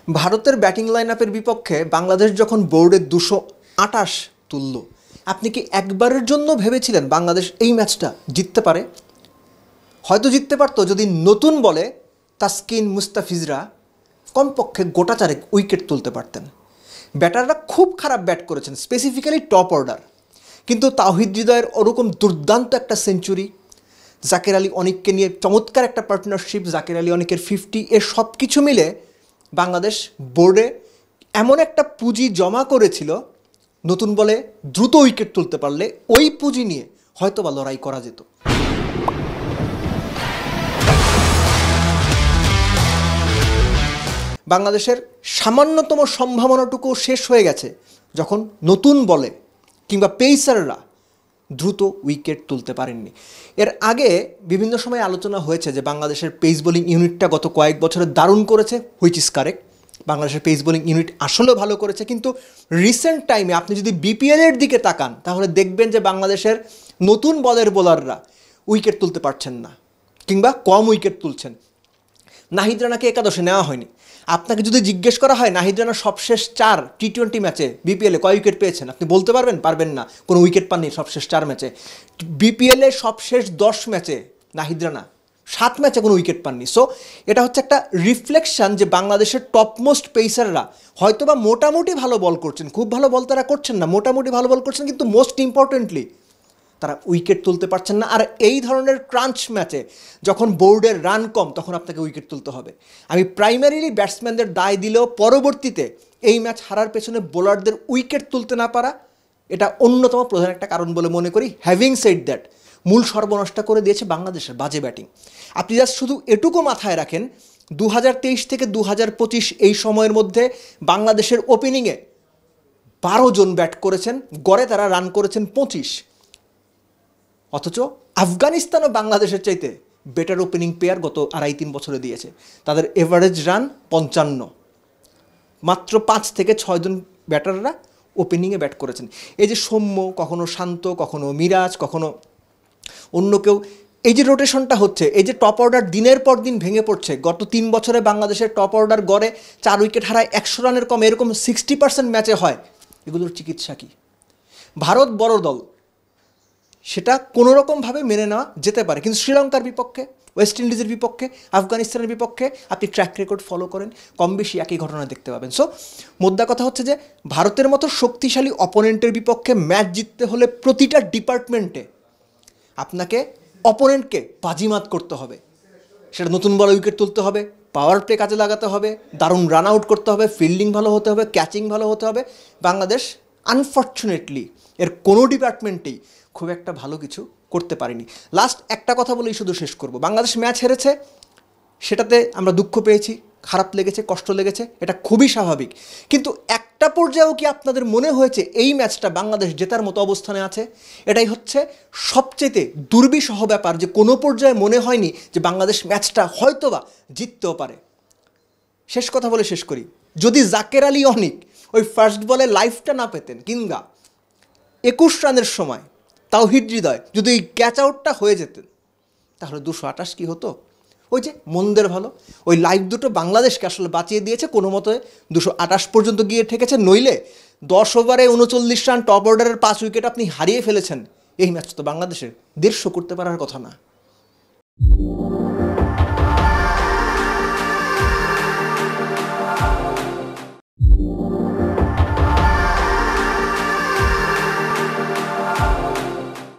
ভারতের batting line আপের বিপক্ষে বাংলাদেশ যখন বোর্ডে 228 তুলল, আপনি কি একবারের জন্য ভেবেছিলেন বাংলাদেশ এই ম্যাচটা জিততে পারে? হয়তো জিততে পারতো যদি নতুন বলে তাসকিন মুস্তাফিজরা কমপক্ষে গোটা চারেক উইকেট তুলতে পারতেন। ব্যাটাররা খুব খারাপ ব্যাট করেছেন, স্পেসিফিক্যালি টপ অর্ডার, কিন্তু তাওহিদ হৃদয়ের ওরকম দুর্দান্ত একটা সেঞ্চুরি, জাকের আলী অনিককে নিয়ে চমৎকার একটা পার্টনারশিপ, জাকের আলী অনিকের 50, এর সব কিছু মিলে বাংলাদেশ বোর্ডে এমন একটা পুঁজি জমা করেছিল, নতুন বলে দ্রুত উইকেট তুলতে পারলে ওই পুঁজি নিয়ে হয়তো বা লড়াই করা যেত। বাংলাদেশের সামান্যতম সম্ভাবনাটুকু শেষ হয়ে গেছে যখন নতুন বলে কিংবা পেসাররা দ্রুত উইকেট তুলতে পারেননি। এর আগে বিভিন্ন সময় আলোচনা হয়েছে যে বাংলাদেশের পেস বোলিং ইউনিটটা গত কয়েক বছরে দারুণ করেছে, হুইচ ইজ কারেক্ট। বাংলাদেশের পেস বোলিং ইউনিট আসলেও ভালো করেছে, কিন্তু রিসেন্ট টাইমে আপনি যদি বিপিএলের দিকে তাকান তাহলে দেখবেন যে বাংলাদেশের নতুন বলের বোলাররা উইকেট তুলতে পারছেন না কিংবা কম উইকেট তুলছেন। নাহিদ রানাকে একাদশে নেওয়া হয়নি। আপনাকে যদি জিজ্ঞেস করা হয় নাহিদ রানা সবশেষ 4 টি-20 ম্যাচে বিপিএলে কয় উইকেট পেয়েছেন, আপনি বলতে পারবেন? পারবেন না। কোনো উইকেট পাননি সবশেষ 4 ম্যাচে। বিপিএলে সবশেষ 10 ম্যাচে নাহিদ রানা 7 ম্যাচে কোনো উইকেট পাননি। সো এটা হচ্ছে একটা রিফ্লেকশন যে বাংলাদেশের টপমোস্ট পেসাররা হয়তোবা মোটামুটি ভালো বল করছেন, খুব ভালো বল তারা করছেন না, মোটামুটি ভালো বল করছেন, কিন্তু মোস্ট ইম্পর্টেন্টলি তারা উইকেট তুলতে পারছেন না। আর এই ধরনের ক্রাঞ্চ ম্যাচে যখন বোর্ডের রান কম তখন আপনাকে উইকেট তুলতে হবে। আমি প্রাইমারিলি ব্যাটসম্যানদের দায় দিলেও পরবর্তীতে এই ম্যাচ হারার পেছনে বোলারদের উইকেট তুলতে না পারা এটা অন্যতম প্রধান একটা কারণ বলে মনে করি। হ্যাভিং সেড দ্যাট, মূল সর্বনষ্ট করে দিয়েছে বাংলাদেশের বাজে ব্যাটিং। আপনি জাস্ট শুধু এটুকু মাথায় রাখেন, 2023 থেকে 2025 এই সময়ের মধ্যে বাংলাদেশের ওপেনিংয়ে 12 জন ব্যাট করেছেন, গড়ে তারা রান করেছেন 25। অথচ আফগানিস্তানও বাংলাদেশের চাইতে বেটার ওপেনিং পেয়ার গত 2.5-3 বছরে দিয়েছে। তাদের এভারেজ রান 55, মাত্র 5 থেকে 6 জন ব্যাটাররা ওপেনিংয়ে ব্যাট করেছেন। এই যে সৌম্য, কখনো শান্ত, কখনো মিরাজ, কখনো অন্য কেউ, এই যে রোটেশনটা হচ্ছে, এই যে টপ অর্ডার দিনের পর দিন ভেঙে পড়ছে। গত 3 বছরে বাংলাদেশের টপ অর্ডার গড়ে 4 উইকেট হারায় 100 রানের কম, এরকম 60% ম্যাচে হয়। এগুলোর চিকিৎসা কী? ভারত বড় দল, সেটা কোনোরকমভাবে মেনে নেওয়া যেতে পারে, কিন্তু শ্রীলঙ্কার বিপক্ষে, ওয়েস্ট ইন্ডিজের বিপক্ষে, আফগানিস্তানের বিপক্ষে আপনি ট্র্যাক রেকর্ড ফলো করেন, কম বেশি একই ঘটনা দেখতে পাবেন। সো মোদ্দা কথা হচ্ছে যে ভারতের মতো শক্তিশালী অপোনেন্টের বিপক্ষে ম্যাচ জিততে হলে প্রতিটা ডিপার্টমেন্টে আপনাকে অপোনেন্টকে বাজিমাত করতে হবে। সেটা নতুন বলে উইকেট তুলতে হবে, পাওয়ার প্লে কাজে লাগাতে হবে, দারুণ রান আউট করতে হবে, ফিল্ডিং ভালো হতে হবে, ক্যাচিং ভালো হতে হবে। বাংলাদেশ আনফর্চুনেটলি এর কোনো ডিপার্টমেন্টেই খুব একটা ভালো কিছু করতে পারিনি। লাস্ট একটা কথা বলেই শুধু শেষ করব, বাংলাদেশ ম্যাচ হেরেছে, সেটাতে আমরা দুঃখ পেয়েছি, খারাপ লেগেছে, কষ্ট লেগেছে, এটা খুবই স্বাভাবিক। কিন্তু একটা পর্যায়েও কি আপনাদের মনে হয়েছে এই ম্যাচটা বাংলাদেশ জেতার মতো অবস্থানে আছে? এটাই হচ্ছে সবচেয়ে দুর্বিষহ ব্যাপার, যে কোনো পর্যায়ে মনে হয়নি যে বাংলাদেশ ম্যাচটা হয়তোবা জিততেও পারে। শেষ কথা বলে শেষ করি, যদি জাকের আলী অনিক ওই ফার্স্ট বলে লাইফটা না পেতেন, কিংবা 21 রানের সময় তাওহিদ হৃদয় যদি ওই ক্যাচ আউটটা হয়ে যেতেন, তাহলে 228 কী হতো? ওই যে মন্দের ভালো, ওই লাইফ দুটো বাংলাদেশকে আসলে বাঁচিয়ে দিয়েছে, কোনো মতে 228 পর্যন্ত গিয়ে ঠেকেছে। নইলে 10 ওভারে 39 রান, টপ অর্ডারের 5 উইকেট আপনি হারিয়ে ফেলেছেন। এই ম্যাচ তো বাংলাদেশের 150 করতে পারার কথা না।